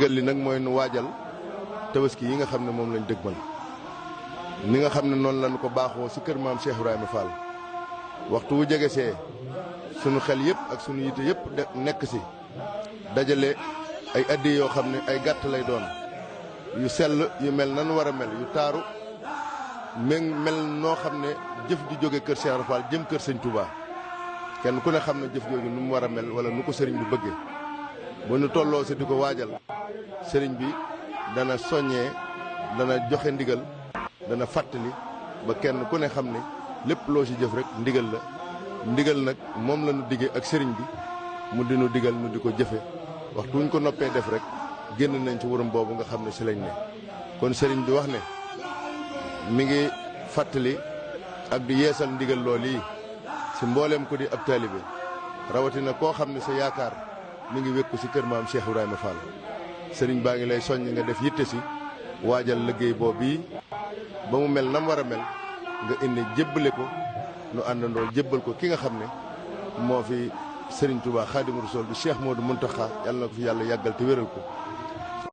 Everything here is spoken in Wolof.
ndigal li nag mooy nu waajal tabaski yi nga xam ne moom lañ dëgmal ni nga xam ne noonu lañu ko baaxoo ci kër maam Cheikh Ibrahima Fall waxtu wu jegesee sunu xel yëpp ak sunu yite yëpp nekk ci dajale ay addi yoo xam ne ay gàtt lay doon yu sell yu mel nan war a mel yu taaru mel noo xam ne jëf di jóge kër Cheikh Ibrahima Fall jëm kër sëñ Touba kenn ku ne xam ne jëf jooju nu mu war a mel wala nu ko sëriñ bi bëggee bu nu tolloo ci di ko waajal sëriñ bi dana soññee dana joxe ndigal dana fàttali ba kenn ku ne xam ne lépp loo ci jëf rek ndigal la ndigal nag moom la ñu diggee ak sëriñ bi mu dinu digal nu di ko jëfe waxtu wuñ ko noppee def rek génn nañ ci wurum boobu nga xam ne ci lañ ne kon sëriñ bi wax ne mi ngi fàttali ak di yeesal ndigal loolu yi ci mbooleem ko di ab taalibe rawatina koo xam ne sa yaakaar mi ngi wékku ci kër maam Cheikh Ibrahima Fall sëriñ baa ngi lay soññ nga def yitte ci waajal liggéey boobu yi ba mu mel nam war a mel nga indi jébbale ko nu àndandoo jébbal ko ki nga xam ne moo fi sëriñ Touba Xaadimu Rasuul bi Cheikh Modou Mountakha yàlla na ko fi yàlla yàggal te wéral ko